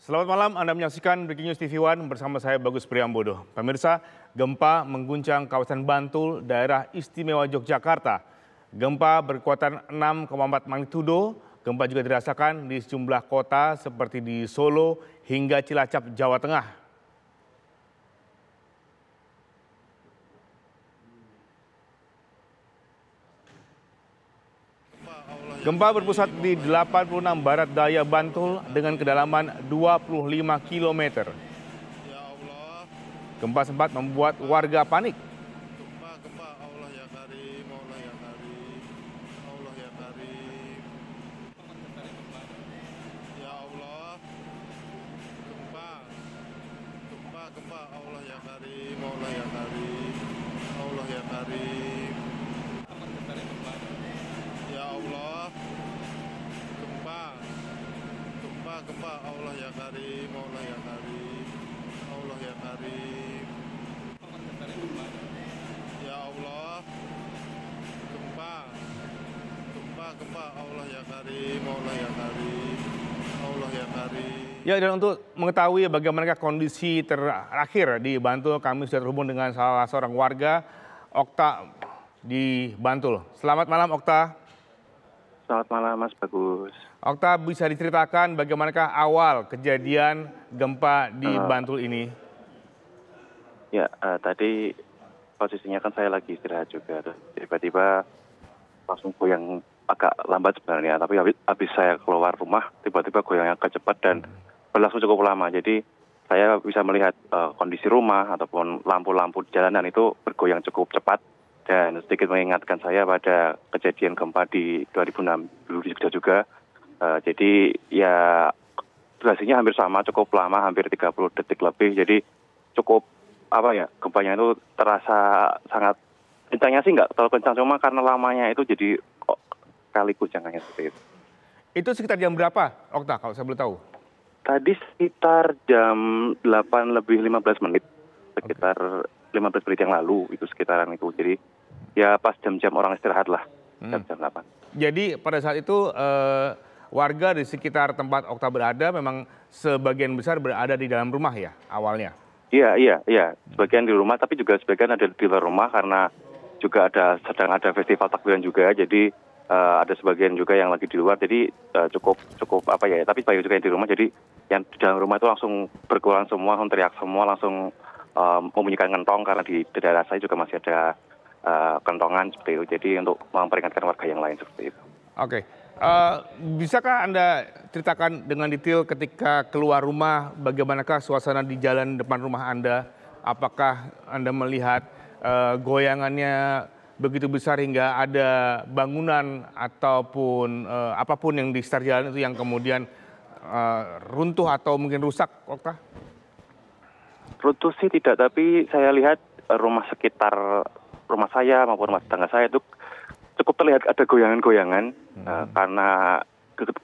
Selamat malam, Anda menyaksikan Breaking News TV One bersama saya Bagus Priambodo. Pemirsa, gempa mengguncang kawasan Bantul, daerah istimewa Yogyakarta. Gempa berkekuatan 6,4 magnitudo. Gempa juga dirasakan di sejumlah kota seperti di Solo hingga Cilacap, Jawa Tengah. Gempa berpusat di 86 barat daya Bantul dengan kedalaman 25 km. Gempa sempat membuat warga panik. Gempa Allah ya Karim, Allah ya Karim, Allah ya Karim. Ya Allah, gempa Allah ya Karim, Allah ya Karim, Allah ya Karim. Ya, dan untuk mengetahui bagaimana kondisi terakhir di Bantul, kami sudah terhubung dengan salah seorang warga, Okta di Bantul. Selamat malam, Okta. Selamat malam, Mas Bagus. Okta, bisa diceritakan bagaimanakah awal kejadian gempa di Bantul ini? Ya, tadi posisinya kan saya lagi istirahat juga. Tiba-tiba langsung goyang agak lambat sebenarnya. Tapi habis saya keluar rumah, tiba-tiba goyangnya agak cepat dan berlangsung cukup lama. Jadi saya bisa melihat kondisi rumah ataupun lampu-lampu di jalanan itu bergoyang cukup cepat. Dan sedikit mengingatkan saya pada kejadian gempa di 2006 dulu juga. Jadi ya durasinya hampir sama, cukup lama, hampir 30 detik lebih. Jadi cukup gempanya itu terasa sangat kencangnya sih nggak terlalu kencang, cuma karena lamanya itu jadi kali guncangannya seperti itu. Itu sekitar jam berapa, Okta, kalau saya boleh tahu? Tadi sekitar jam 8 lebih 15 menit, sekitar 15 menit yang lalu itu sekitaran itu. Jadi ya pas jam-jam orang istirahat lah, jam 8. Jadi pada saat itu warga di sekitar tempat Okta berada memang sebagian besar berada di dalam rumah ya awalnya? Iya. Sebagian di rumah, tapi juga sebagian ada di luar rumah karena juga sedang ada festival takbiran juga. Jadi ada sebagian juga yang lagi di luar. Jadi cukup tapi sebagian juga yang di rumah. Jadi yang di dalam rumah itu langsung berkurang semua, langsung teriak semua, langsung membunyikan kentong karena di daerah saya juga masih ada kentongan seperti itu. Jadi untuk memperingatkan warga yang lain seperti itu. Oke. Bisakah Anda ceritakan dengan detail ketika keluar rumah, bagaimanakah suasana di jalan depan rumah Anda? Apakah Anda melihat goyangannya begitu besar hingga ada bangunan ataupun apapun yang di sekitar jalan itu yang kemudian runtuh atau mungkin rusak, Okta? Runtuh sih tidak, tapi saya lihat rumah sekitar rumah saya maupun rumah tetangga saya itu cukup terlihat ada goyangan-goyangan karena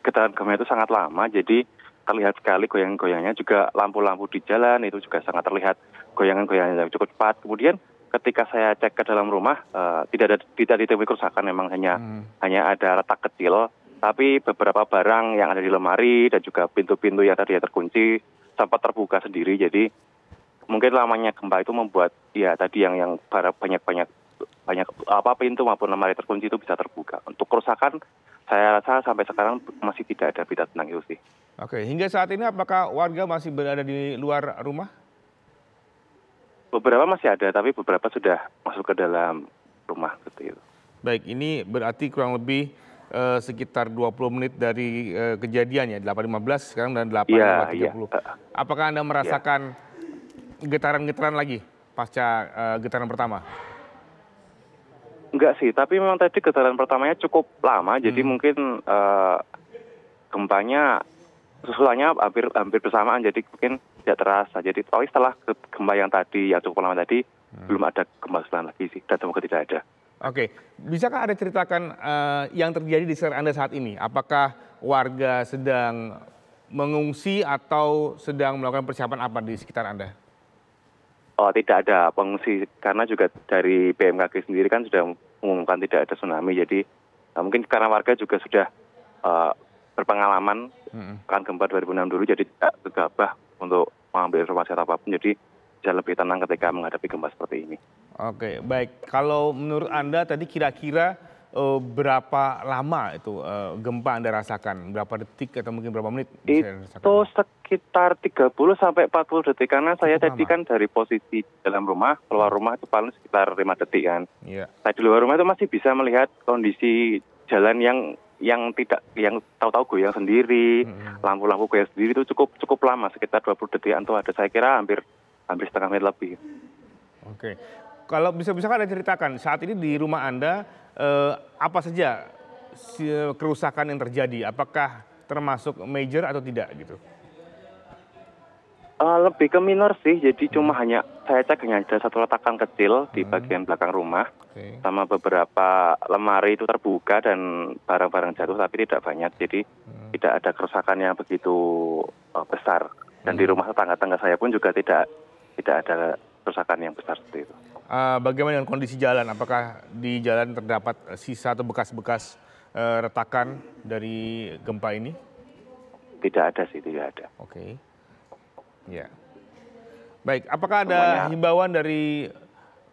getaran gempa itu sangat lama, jadi terlihat sekali goyang-goyangnya. Juga lampu-lampu di jalan itu juga sangat terlihat goyangan-goyangan yang cukup cepat. Kemudian ketika saya cek ke dalam rumah tidak ditemui kerusakan, memang hanya ada retak kecil, tapi beberapa barang yang ada di lemari dan juga pintu-pintu yang tadi terkunci sempat terbuka sendiri. Jadi mungkin lamanya gempa itu membuat ya tadi yang banyak pintu maupun lemari terkunci itu bisa terbuka. Untuk kerusakan saya rasa sampai sekarang masih tidak ada berita tentang itu sih. Oke, hingga saat ini apakah warga masih berada di luar rumah? Beberapa masih ada, tapi beberapa sudah masuk ke dalam rumah seperti itu. Baik, ini berarti kurang lebih sekitar 20 menit dari kejadiannya, 8.15 sekarang dan 8.30. Apakah Anda merasakan getaran-getaran lagi pasca getaran pertama? Enggak sih, tapi memang tadi getaran pertamanya cukup lama, jadi mungkin gempanya susulannya hampir bersamaan, jadi mungkin tidak terasa. Jadi setelah gempa yang tadi yang cukup lama tadi belum ada gempa susulan lagi sih, dan semoga tidak ada. Oke, bisakah Anda ceritakan yang terjadi di sekitar Anda saat ini? Apakah warga sedang mengungsi atau sedang melakukan persiapan apa di sekitar Anda? Oh, tidak ada pengungsi, karena juga dari BMKG sendiri kan sudah mengumumkan tidak ada tsunami. Jadi mungkin karena warga juga sudah berpengalaman kan gempa 2006 dulu, jadi tidak gegabah untuk mengambil informasi atau apapun, jadi bisa lebih tenang ketika menghadapi gempa seperti ini. Oke, baik. Kalau menurut Anda tadi kira-kira berapa lama itu gempa Anda rasakan? Berapa detik atau mungkin berapa menit? Itu sekitar 30 sampai 40 detik, karena saya tadi kan dari posisi dalam rumah, keluar rumah itu paling sekitar 5 detik kan. Iya. Saya di luar rumah itu masih bisa melihat kondisi jalan yang tahu-tahu goyang sendiri, lampu-lampu goyang sendiri, itu cukup lama, sekitar 20 detikan tuh ada. Saya kira hampir setengah menit lebih. Oke. Kalau bisa Anda ceritakan saat ini di rumah Anda apa saja kerusakan yang terjadi? Apakah termasuk major atau tidak gitu? Lebih ke minor sih, jadi cuma saya cek hanya ada satu letakan kecil di bagian belakang rumah, sama beberapa lemari itu terbuka dan barang-barang jatuh, tapi tidak banyak, jadi tidak ada kerusakan yang begitu besar. Dan di rumah tetangga-tetangga saya pun juga tidak ada kerusakan yang besar seperti itu. Bagaimana dengan kondisi jalan? Apakah di jalan terdapat sisa atau bekas-bekas retakan dari gempa ini? Tidak ada sih, tidak ada. Oke. Ya. Baik, apakah ada himbauan dari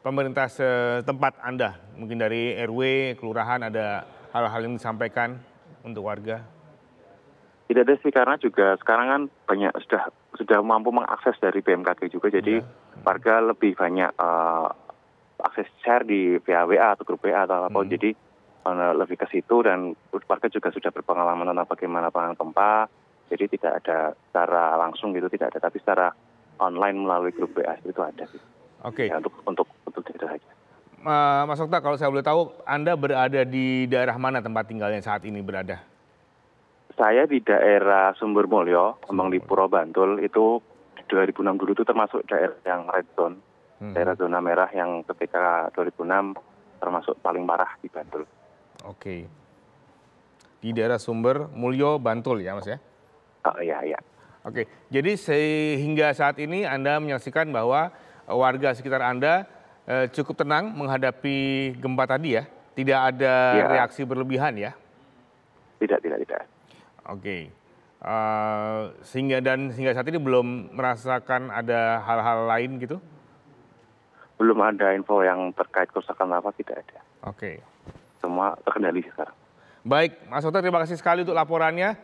pemerintah setempat Anda? Mungkin dari RW, kelurahan, ada hal-hal yang disampaikan untuk warga? Tidak ada sih, karena juga sekarang kan banyak sudah mampu mengakses dari BMKG juga, jadi warga lebih banyak akses share di via WA atau grup WA atau apa, jadi lebih ke situ, dan warga juga sudah berpengalaman tentang bagaimana penanganan gempa, jadi tidak ada secara langsung gitu, tidak ada, tapi secara online melalui grup WA itu ada sih. Oke. Ya, untuk itu saja. Mas Okta, kalau saya boleh tahu, Anda berada di daerah mana tempat tinggalnya saat ini berada? Saya di daerah Sumber Mulyo, memang di Puro Bantul, itu 2006 dulu itu termasuk daerah yang red zone, daerah zona merah yang ketika 2006 termasuk paling parah di Bantul. Oke. Di daerah Sumber Mulyo, Bantul ya Mas ya? Iya. Oke, jadi sehingga saat ini Anda menyaksikan bahwa warga sekitar Anda cukup tenang menghadapi gempa tadi ya? Tidak ada reaksi berlebihan ya? Tidak. Oke. Sehingga saat ini belum merasakan ada hal-hal lain gitu? Belum ada info yang terkait kerusakan apa, tidak ada. Oke. Semua terkendali sekarang. Baik, Mas Okta, terima kasih sekali untuk laporannya.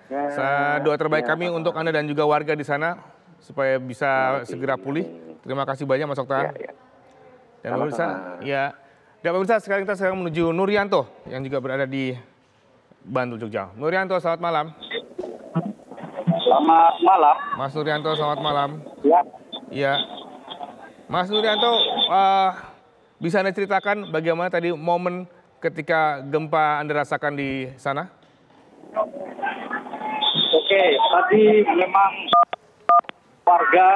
Doa terbaik kami untuk Anda dan juga warga di sana supaya bisa segera pulih. Terima kasih banyak Mas Okta. Dan pemirsa, sekarang kita menuju Nuryanto yang juga berada di Bantul, Jogja. Nuryanto, selamat malam. Selamat malam. Mas Nuryanto, selamat malam. Iya. Mas Nuryanto, bisa Anda ceritakan bagaimana tadi momen ketika gempa Anda rasakan di sana? Oke, tadi memang warga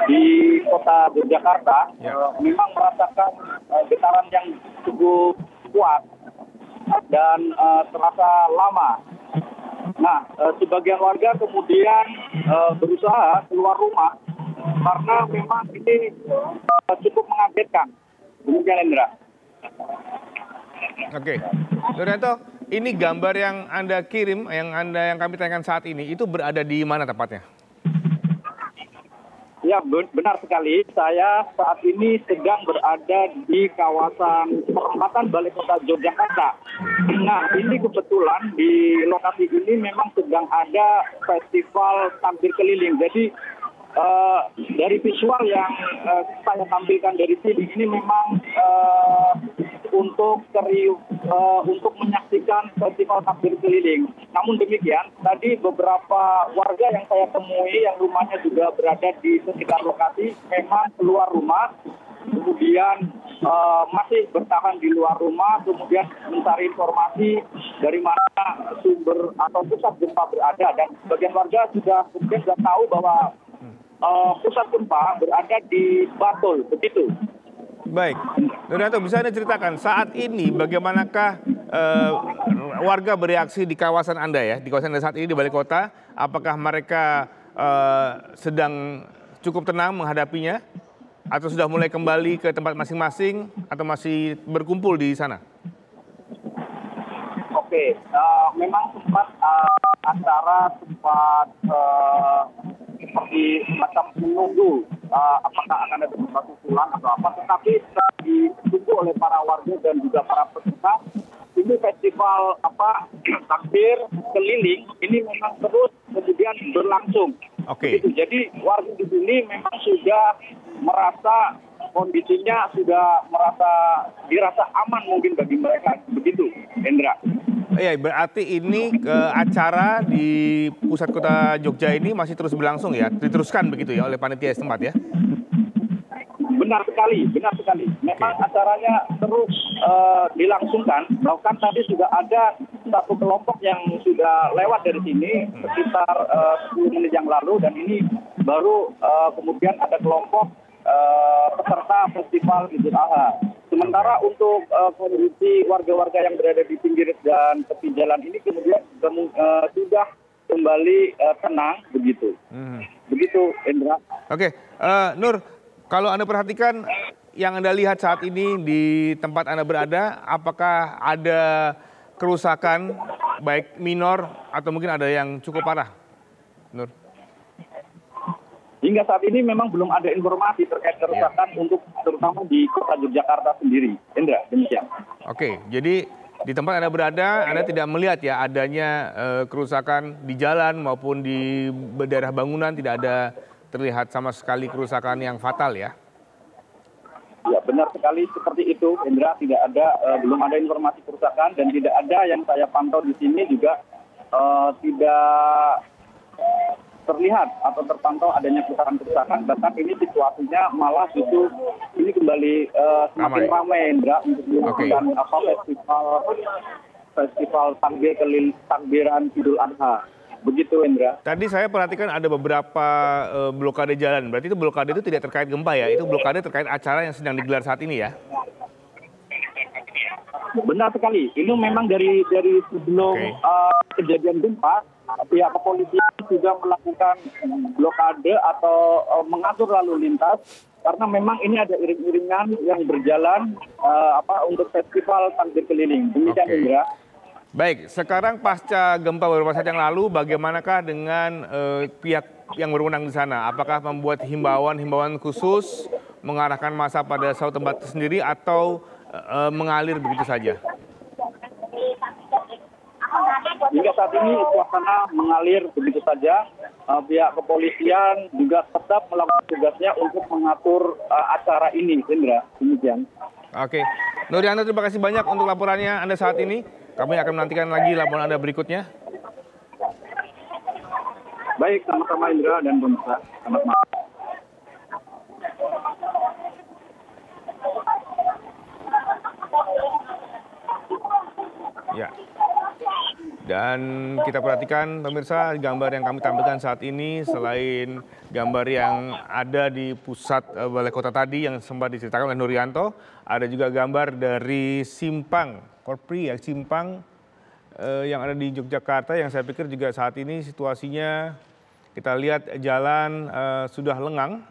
di kota Yogyakarta memang merasakan getaran yang cukup kuat dan terasa lama. Nah, sebagian warga kemudian berusaha keluar rumah karena memang ini cukup mengagetkan. Demikian, Indra. Oke, Nuryanto, ini gambar yang Anda kirim, yang kami tanyakan saat ini, itu berada di mana tepatnya? Ya, benar sekali. Saya saat ini sedang berada di kawasan perempatan Balai Kota Yogyakarta. Nah, ini kebetulan di lokasi ini memang sedang ada festival tampil keliling. Jadi dari visual yang saya tampilkan dari sini ini memang untuk menyaksikan festival tampil keliling. Namun demikian, tadi beberapa warga yang saya temui yang rumahnya juga berada di sekitar lokasi memang keluar rumah, kemudian masih bertahan di luar rumah, kemudian mencari informasi dari mana sumber atau pusat gempa berada, dan sebagian warga sudah tahu bahwa pusat gempa berada di Bantul, begitu. Baik, Nuryanto, bisa Anda ceritakan saat ini bagaimanakah warga bereaksi di kawasan Anda ya, di kawasan Anda saat ini di Balai Kota? Apakah mereka sedang cukup tenang menghadapinya, atau sudah mulai kembali ke tempat masing-masing, atau masih berkumpul di sana? Oke, memang sempat acara sempat seperti semacam menunggu apakah akan ada beberapa susulan atau apa, tetapi setelah ditunggu oleh para warga dan juga para peserta, ini festival takbir keliling ini memang terus kemudian berlangsung. Oke. Begitu. Jadi warga di sini memang sudah merasa kondisinya sudah dirasa aman mungkin bagi mereka, begitu, Hendra. Iya, berarti ini acara di pusat kota Jogja ini masih terus berlangsung ya, diteruskan begitu ya oleh panitia setempat ya? Benar sekali, benar sekali. Memang acaranya terus dilangsungkan. Bahkan tadi sudah ada satu kelompok yang sudah lewat dari sini sekitar 10 menit yang lalu, dan ini baru kemudian ada kelompok peserta festival Idul Adha. Sementara untuk kondisi warga-warga yang berada di pinggir dan tepi jalan ini kemudian sudah kembali tenang, begitu. Begitu, Indra. Oke, Nur, kalau Anda perhatikan yang Anda lihat saat ini di tempat Anda berada, apakah ada kerusakan baik minor atau mungkin ada yang cukup parah, Nur? Hingga saat ini memang belum ada informasi terkait kerusakan untuk terutama di kota Yogyakarta sendiri. Indra, demikian. Oke, jadi di tempat Anda berada, Anda tidak melihat ya adanya kerusakan di jalan maupun di daerah bangunan, tidak ada terlihat sama sekali kerusakan yang fatal ya? Ya, benar sekali seperti itu, Indra. Tidak ada, belum ada informasi kerusakan, dan tidak ada yang saya pantau di sini juga tidak terlihat atau terpantau adanya kerusakan-kerusakan. Bahkan ini situasinya malah justru ini kembali semakin ramai, Indra, untuk melakukan festival takbiran Idul Adha. Begitu, Indra. Tadi saya perhatikan ada beberapa blokade jalan. Berarti itu blokade itu tidak terkait gempa ya? Itu blokade terkait acara yang sedang digelar saat ini ya? Benar sekali. Ini memang dari sebelum kejadian gempa, pihak kepolisian sudah melakukan blokade atau mengatur lalu lintas karena memang ini ada iring-iringan yang berjalan untuk festival takbir keliling. Demikian, Indra. Baik, sekarang pasca gempa beberapa saat yang lalu, bagaimanakah dengan pihak yang berwenang di sana? Apakah membuat himbauan khusus, mengarahkan massa pada suatu tempat sendiri, atau mengalir begitu saja? Hingga saat ini suasana mengalir begitu saja. Pihak kepolisian juga tetap melakukan tugasnya untuk mengatur acara ini, Indra. Demikian. Oke, Nurianto, terima kasih banyak untuk laporannya Anda saat ini. Kami akan menantikan lagi laporan Anda berikutnya. Baik, sama-sama Indra dan pemirsa. Selamat malam. Ya. Dan kita perhatikan pemirsa, gambar yang kami tampilkan saat ini selain gambar yang ada di pusat balai kota tadi yang sempat diceritakan oleh Nurianto, ada juga gambar dari simpang Korpri, simpang yang ada di Yogyakarta yang saya pikir juga saat ini situasinya kita lihat jalan sudah lengang,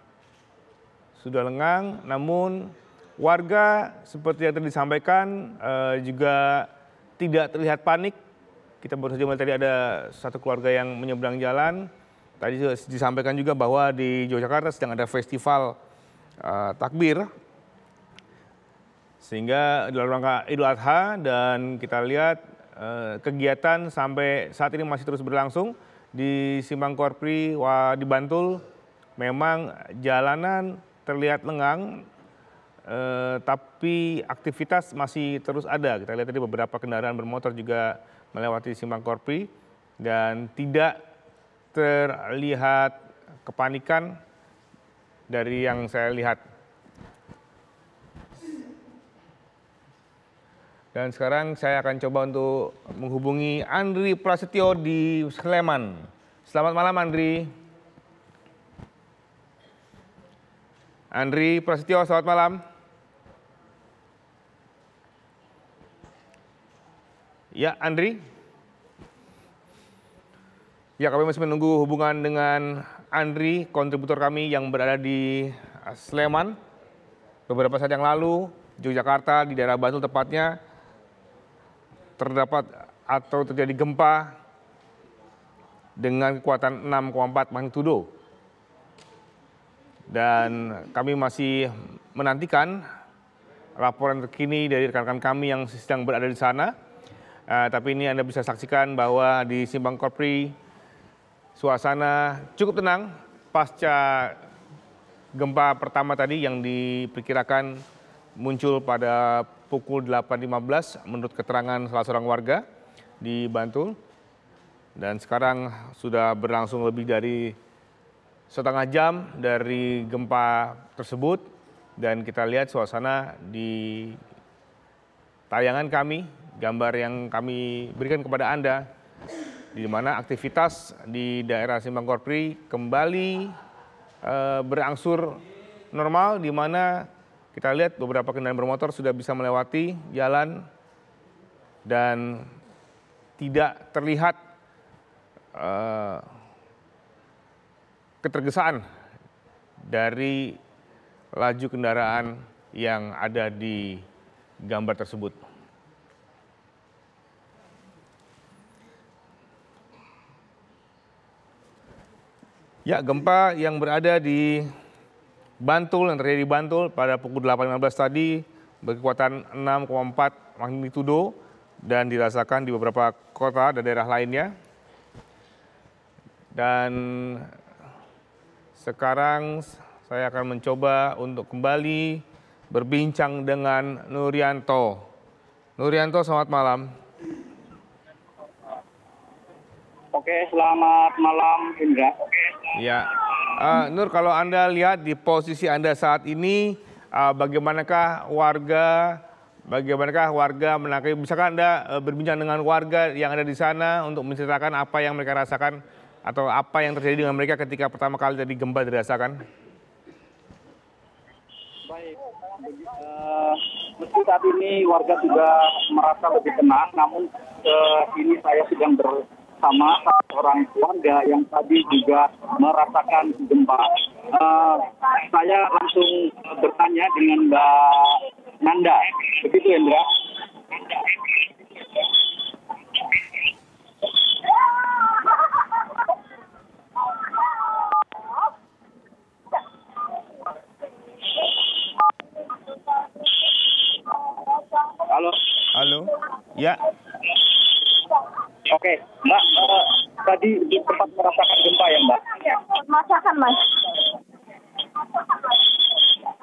namun warga seperti yang tadi disampaikan juga tidak terlihat panik. Kita baru saja melihat tadi ada satu keluarga yang menyeberang jalan. Tadi disampaikan juga bahwa di Yogyakarta sedang ada festival takbir. Sehingga dalam rangka Idul Adha, dan kita lihat kegiatan sampai saat ini masih terus berlangsung di Simpang Korpri di Bantul. Memang jalanan terlihat lengang, tapi aktivitas masih terus ada. Kita lihat tadi beberapa kendaraan bermotor juga melewati Simpang Korpri dan tidak terlihat kepanikan dari yang saya lihat. Dan sekarang saya akan coba untuk menghubungi Andri Prasetyo di Sleman. Selamat malam, Andri. Andri Prasetyo, selamat malam. Ya, Andri. Ya, kami masih menunggu hubungan dengan Andri, kontributor kami yang berada di Sleman. Beberapa saat yang lalu, Yogyakarta, di daerah Bantul tepatnya, terdapat atau terjadi gempa dengan kekuatan 6,4 magnitudo. Dan kami masih menantikan laporan terkini dari rekan-rekan kami yang sedang berada di sana. Tapi ini Anda bisa saksikan bahwa di Simpang Korpri suasana cukup tenang pasca gempa pertama tadi yang diperkirakan muncul pada pukul 8.15 menurut keterangan salah seorang warga di Bantul. Dan sekarang sudah berlangsung lebih dari setengah jam dari gempa tersebut. Dan kita lihat suasana di tayangan kami, gambar yang kami berikan kepada Anda, di mana aktivitas di daerah Simpang Korpri kembali berangsur normal, di mana kita lihat beberapa kendaraan bermotor sudah bisa melewati jalan dan tidak terlihat ketergesaan dari laju kendaraan yang ada di gambar tersebut. Ya, gempa yang berada di Bantul, yang terjadi di Bantul pada pukul 8.15 tadi berkekuatan 6,4 magnitudo dan dirasakan di beberapa kota dan daerah lainnya. Dan sekarang saya akan mencoba untuk kembali berbincang dengan Nuryanto. Nuryanto, selamat malam. Oke, selamat malam Indra. Ya, Nur, kalau Anda lihat di posisi Anda saat ini, bagaimanakah warga menangkap? Bisakah Anda berbincang dengan warga yang ada di sana untuk menceritakan apa yang mereka rasakan atau apa yang terjadi dengan mereka ketika pertama kali tadi gempa dirasakan? Baik, meski saat ini warga sudah merasa lebih tenang, namun ini saya sedang bersama seorang warga yang tadi juga merasakan gempa. Saya langsung bertanya dengan Mbak Nanda, begitu Indra? Halo. Halo, ya. Oke, Mbak, tadi sempat merasakan gempa ya, Mbak? Merasakan, Mas.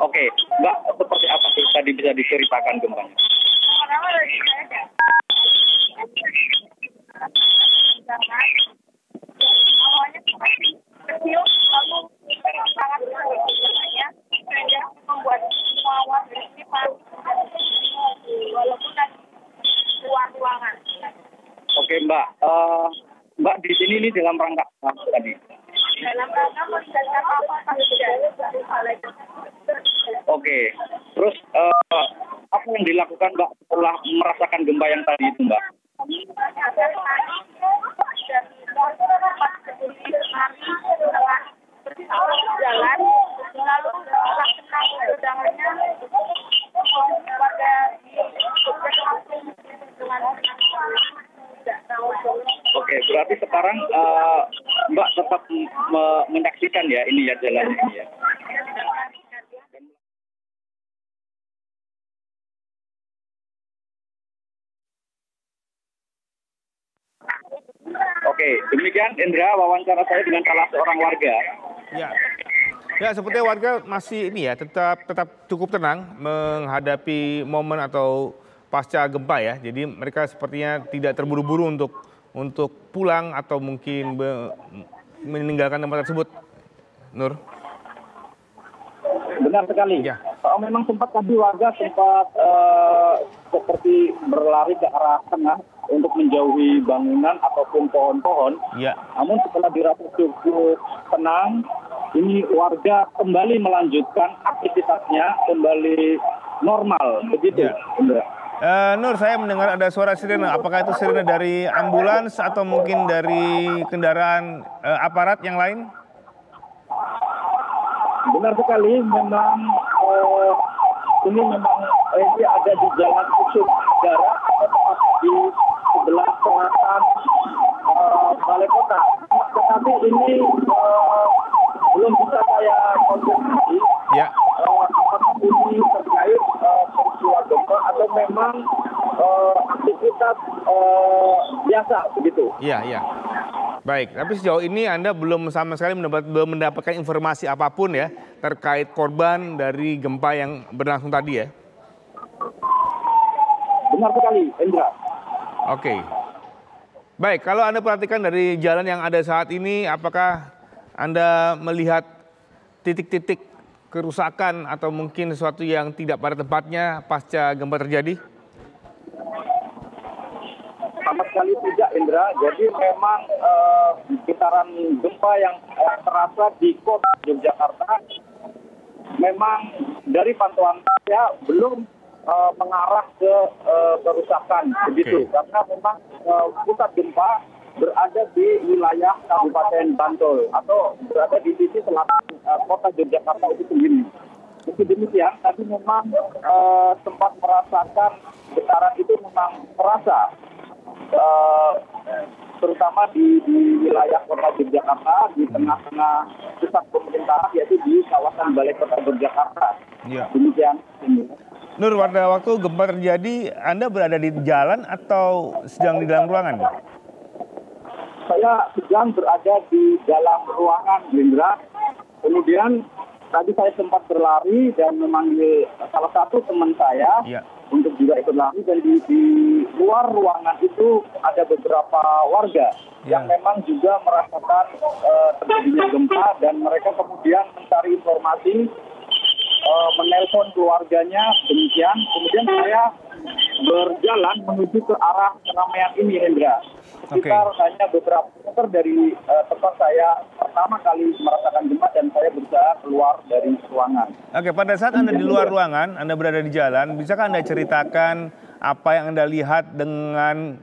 Oke, Mbak, seperti apa sih tadi bisa diceritakan gempanya? Awalnya kecil, lalu sangat besar, sehingga membuat semua warga ini panik, walaupun tadi keluar ruangan. Oke, Mbak. Mbak di sini ini dalam rangka apa tadi? Dalam rangka menjaga apa Oke. Terus apa yang dilakukan Mbak setelah merasakan gempa yang tadi itu, Mbak? jalan, lalu undangannya warga Oke, berarti sekarang Mbak tetap menyaksikan ya ini ya jalannya ini ya. Oke, demikian Indra wawancara saya dengan salah seorang warga. Ya, sepertinya warga masih ini ya tetap cukup tenang menghadapi momen atau pasca gempa ya. Jadi mereka sepertinya tidak terburu-buru untuk pulang atau mungkin meninggalkan tempat tersebut. Nur. Benar sekali. Ya. Memang sempat tadi warga seperti berlari ke arah tengah untuk menjauhi bangunan ataupun pohon-pohon. Ya. Namun setelah dirasa cukup tenang, ini warga kembali melanjutkan aktivitasnya kembali normal. Begitu, Ya. Indra. Nur, saya mendengar ada suara sirene. Apakah itu sirene dari ambulans atau mungkin dari kendaraan aparat yang lain? Benar sekali, memang ini ada di Jalan Usuk Negara, di sebelah tengah tetapi ini belum bisa saya konfirmasi. Ya. Apakah ini terkait peristiwa gempa atau memang aktivitas biasa begitu? Iya, iya. Baik, tapi sejauh ini Anda belum sama sekali belum mendapatkan informasi apapun ya terkait korban dari gempa yang berlangsung tadi ya? Benar sekali, Indra. Oke. Baik, kalau Anda perhatikan dari jalan yang ada saat ini, apakah Anda melihat titik-titik kerusakan atau mungkin sesuatu yang tidak pada tempatnya pasca gempa terjadi? Sama sekali tidak, Indra. Jadi memang getaran gempa yang terasa di kota Yogyakarta memang dari pantauan saya belum mengarah ke kerusakan begitu. Karena memang pusat gempa berada di wilayah Kabupaten Bantul atau berada di sisi selatan kota Yogyakarta itu sendiri. Meski demikian, tadi memang sempat merasakan getaran itu memang terasa. Terutama di wilayah kota Yogyakarta, di tengah-tengah pusat pemerintahan, yaitu di kawasan Balai Kota Yogyakarta. Ya. Demikian. Nur, pada waktu gempa terjadi, Anda berada di jalan atau sedang di dalam ruangan? Saya sedang berada di dalam ruangan, Indra. Kemudian tadi saya sempat berlari dan memanggil salah satu teman saya. Ya. Untuk juga ikut lari, dan di luar ruangan itu ada beberapa warga yang memang juga merasakan terjadinya gempa, dan mereka kemudian mencari informasi, menelpon keluarganya, demikian. Kemudian saya berjalan menuju ke arah keramaian ini, Hendra. Sekitar hanya beberapa meter dari tempat saya pertama kali merasakan gempa, dan saya berusaha keluar dari ruangan. Oke, pada saat Anda di luar ruangan, Anda berada di jalan, bisakah Anda ceritakan apa yang Anda lihat dengan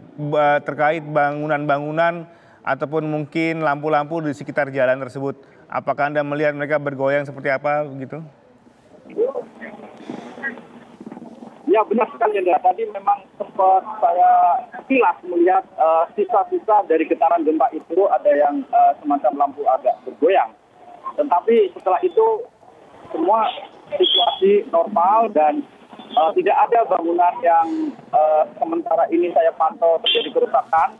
terkait bangunan-bangunan ataupun mungkin lampu-lampu di sekitar jalan tersebut? Apakah Anda melihat mereka bergoyang seperti apa begitu? Ya, benar sekali, Indra. Tadi memang sempat saya kilas melihat sisa-sisa dari getaran gempa itu, ada yang semacam lampu agak bergoyang. Tetapi setelah itu semua situasi normal, dan tidak ada bangunan yang sementara ini saya pantau terjadi kerusakan.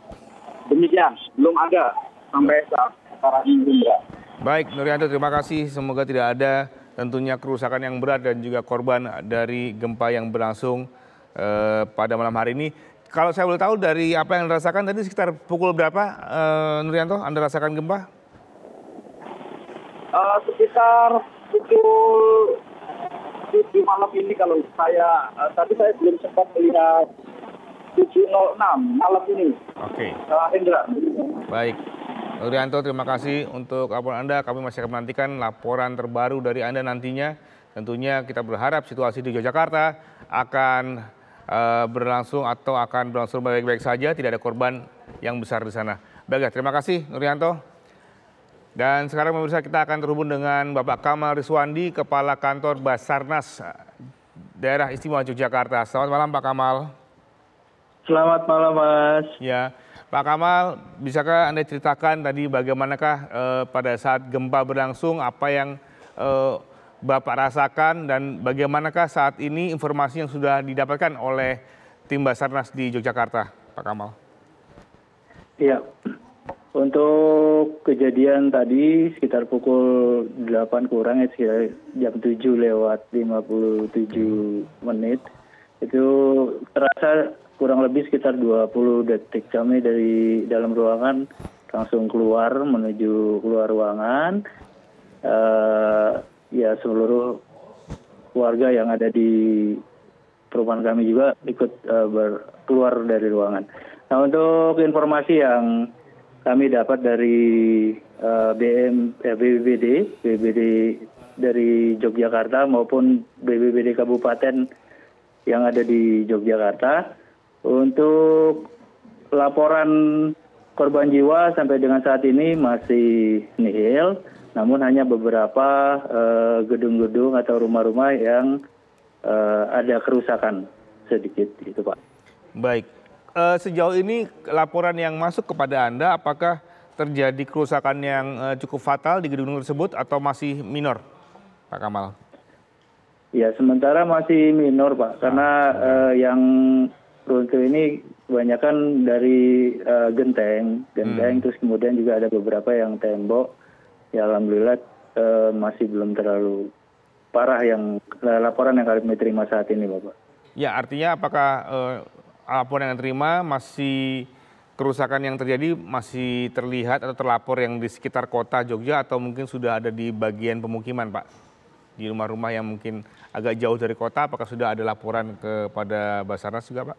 Demikian, belum ada sampai saat sekarang ini, Indra. Baik, Nurianto, terima kasih. Semoga tidak ada tentunya kerusakan yang berat dan juga korban dari gempa yang berlangsung pada malam hari ini. Kalau saya boleh tahu dari apa yang Anda rasakan tadi sekitar pukul berapa, Nurianto, Anda rasakan gempa? Sekitar pukul 7 malam ini, kalau saya tadi saya belum sempat melihat 7.06 malam ini. Oke. Indra. Baik. Nurianto, terima kasih untuk laporan Anda. Kami masih akan menantikan laporan terbaru dari Anda nantinya. Tentunya kita berharap situasi di Yogyakarta akan berlangsung baik-baik saja, tidak ada korban yang besar di sana. Baiklah, terima kasih Nurianto. Dan sekarang pemirsa, kita akan terhubung dengan Bapak Kamal Riswandi, Kepala Kantor Basarnas Daerah Istimewa Yogyakarta. Selamat malam Pak Kamal. Selamat malam, Mas. Ya. Pak Kamal, bisakah Anda ceritakan tadi bagaimanakah pada saat gempa berlangsung, apa yang Bapak rasakan, dan bagaimanakah saat ini informasi yang sudah didapatkan oleh tim Basarnas di Yogyakarta, Pak Kamal? Iya, untuk kejadian tadi sekitar pukul 8 kurang, sekitar jam 7:57, itu terasa kurang lebih sekitar 20 detik. Kami dari dalam ruangan langsung keluar menuju keluar ruangan. Ya, seluruh warga yang ada di perumahan kami juga ikut keluar dari ruangan. Nah, untuk informasi yang kami dapat dari BBBD dari Yogyakarta maupun BBBD Kabupaten yang ada di Yogyakarta, untuk laporan korban jiwa sampai dengan saat ini masih nihil, namun hanya beberapa gedung-gedung atau rumah-rumah yang ada kerusakan sedikit, itu Pak. Baik, sejauh ini laporan yang masuk kepada Anda, apakah terjadi kerusakan yang cukup fatal di gedung tersebut atau masih minor, Pak Kamal? Ya, sementara masih minor, Pak, karena yang runtuh ini kebanyakan dari genteng, terus kemudian juga ada beberapa yang tembok. Ya, alhamdulillah masih belum terlalu parah yang laporan yang kami terima saat ini, Bapak. Ya, artinya apakah laporan yang terima masih kerusakan yang terjadi masih terlihat atau terlapor yang di sekitar kota Jogja atau mungkin sudah ada di bagian pemukiman, Pak? Di rumah-rumah yang mungkin agak jauh dari kota, apakah sudah ada laporan kepada Basarnas juga, Pak?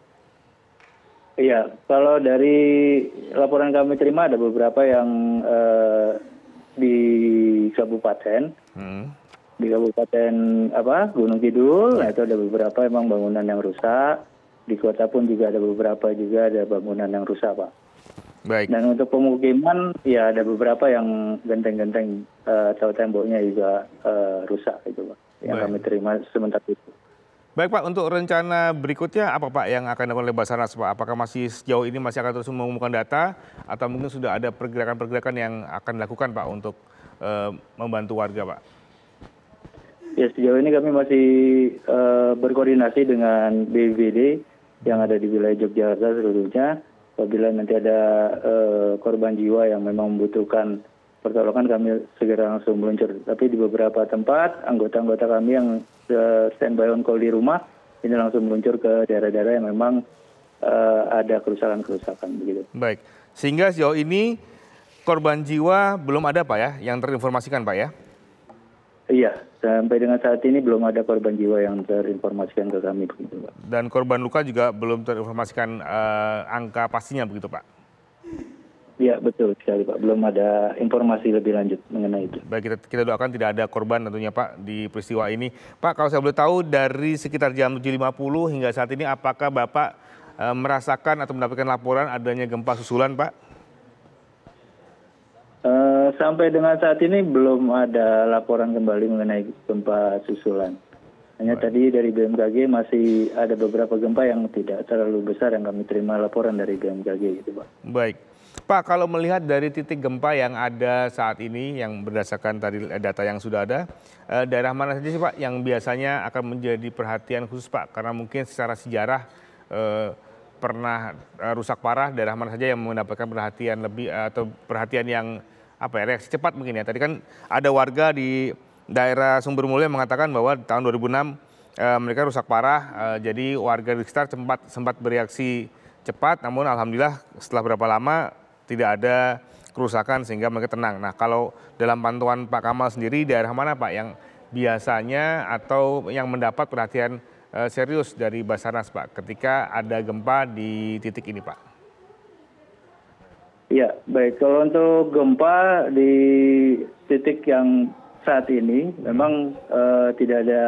Iya, kalau dari laporan kami terima ada beberapa yang di kabupaten, di Kabupaten Gunung Kidul, nah itu ada beberapa memang bangunan yang rusak. Di kota pun juga ada beberapa ada bangunan yang rusak, Pak. Baik. Dan untuk pemukiman ya ada beberapa yang genteng-genteng atau temboknya juga rusak itu, Pak. Yang kami terima sementara itu. Baik, Pak, untuk rencana berikutnya apa, Pak, yang akan dilakukan oleh Basarnas, Pak? Apakah masih sejauh ini masih akan terus mengumpulkan data atau mungkin sudah ada pergerakan-pergerakan yang akan dilakukan, Pak, untuk membantu warga, Pak? Ya, sejauh ini kami masih berkoordinasi dengan BPBD yang ada di wilayah Yogyakarta seluruhnya. Apabila nanti ada korban jiwa yang memang membutuhkan pertolongan, kami segera langsung meluncur. Tapi di beberapa tempat, anggota-anggota kami yang standby on call di rumah, ini langsung meluncur ke daerah-daerah yang memang ada kerusakan-kerusakan begitu. Baik, sehingga sejauh ini korban jiwa belum ada, Pak, ya, yang terinformasikan, Pak, ya? Iya, sampai dengan saat ini belum ada korban jiwa yang terinformasikan ke kami begitu, Pak. Dan korban luka juga belum terinformasikan angka pastinya begitu, Pak? Iya, betul sekali, Pak. Belum ada informasi lebih lanjut mengenai itu. Baik, kita doakan tidak ada korban tentunya, Pak, di peristiwa ini. Pak, kalau saya boleh tahu dari sekitar jam 7.50 hingga saat ini apakah Bapak merasakan atau mendapatkan laporan adanya gempa susulan, Pak? Sampai dengan saat ini belum ada laporan kembali mengenai gempa susulan. Hanya tadi dari BMKG masih ada beberapa gempa yang tidak terlalu besar yang kami terima laporan dari BMKG gitu, Pak. Baik. Pak, kalau melihat dari titik gempa yang ada saat ini yang berdasarkan tadi data yang sudah ada, daerah mana saja sih, Pak, yang biasanya akan menjadi perhatian khusus, Pak? Karena mungkin secara sejarah pernah rusak parah, daerah mana saja yang mendapatkan perhatian lebih atau perhatian yang reaksi cepat mungkin ya. Tadi kan ada warga di daerah Sumber Mulia mengatakan bahwa tahun 2006 mereka rusak parah, jadi warga di sekitar sempat bereaksi cepat, namun alhamdulillah setelah berapa lama tidak ada kerusakan sehingga mereka tenang. Nah, kalau dalam pantauan Pak Kamal sendiri, daerah mana, Pak, yang biasanya atau yang mendapat perhatian serius dari Basarnas, Pak, ketika ada gempa di titik ini, Pak? Ya, baik. Kalau untuk gempa di titik yang saat ini memang tidak ada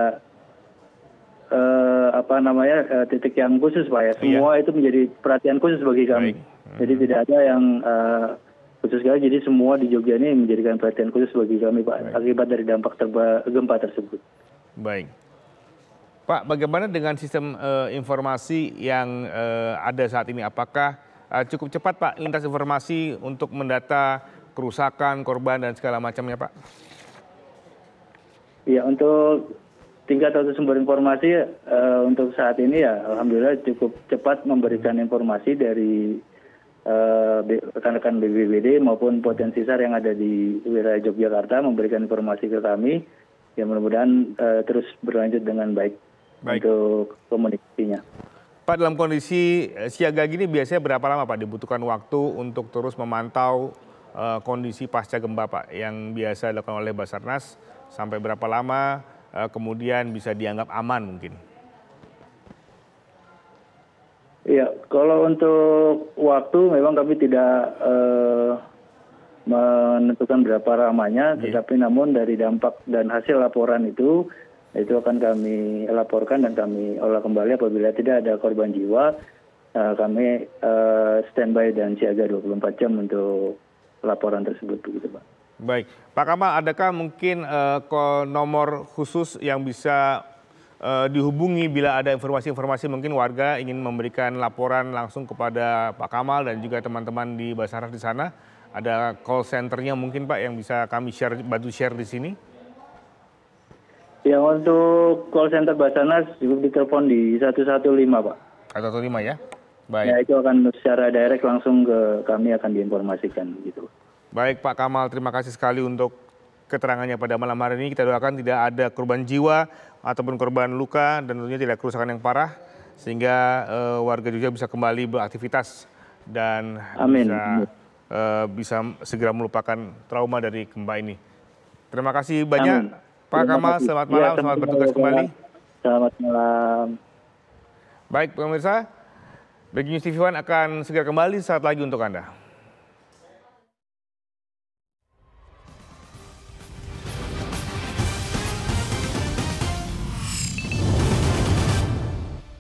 titik yang khusus, Pak, ya. Semua itu menjadi perhatian khusus bagi kami. Jadi tidak ada yang khusus sekali. Jadi semua di Jogja ini menjadikan perhatian khusus bagi kami, Pak, akibat dari dampak gempa tersebut. Baik. Pak, bagaimana dengan sistem informasi yang ada saat ini? Apakah cukup cepat, Pak, lintas informasi untuk mendata kerusakan, korban, dan segala macamnya, Pak? Ya, untuk tingkat atau sumber informasi untuk saat ini ya alhamdulillah cukup cepat memberikan informasi dari rekan-rekan BPBD maupun potensi SAR yang ada di wilayah Yogyakarta memberikan informasi ke kami. Ya, mudah-mudahan terus berlanjut dengan baik untuk komunikasinya. Pak, dalam kondisi siaga gini biasanya berapa lama, Pak, dibutuhkan waktu untuk terus memantau kondisi pasca gempa, Pak, yang biasa dilakukan oleh Basarnas, sampai berapa lama kemudian bisa dianggap aman mungkin? Ya, kalau untuk waktu memang kami tidak menentukan berapa lamanya, tetapi namun dari dampak dan hasil laporan itu akan kami laporkan dan kami olah kembali apabila tidak ada korban jiwa. Kami standby dan siaga 24 jam untuk laporan tersebut begitu, Pak. Baik, Pak Kamal, adakah mungkin nomor khusus yang bisa dihubungi bila ada informasi-informasi mungkin warga ingin memberikan laporan langsung kepada Pak Kamal dan juga teman-teman di Basarnas di sana? Ada call centernya mungkin Pak yang bisa kami bantu share di sini? Yang untuk call center Basarnas cukup ditelepon di 115 Pak. 115 ya? Baik. Ya itu akan secara direct langsung ke kami akan diinformasikan gitu. Baik Pak Kamal, terima kasih sekali untuk keterangannya pada malam hari ini. Kita doakan tidak ada korban jiwa ataupun korban luka dan tentunya tidak kerusakan yang parah sehingga warga juga bisa kembali beraktivitas dan Amin. bisa segera melupakan trauma dari gempa ini. Terima kasih banyak. Amin. Pak Kamal, selamat malam, selamat bertugas kembali. Selamat malam. Baik pemirsa, Breaking News TV One akan segera kembali saat lagi untuk Anda.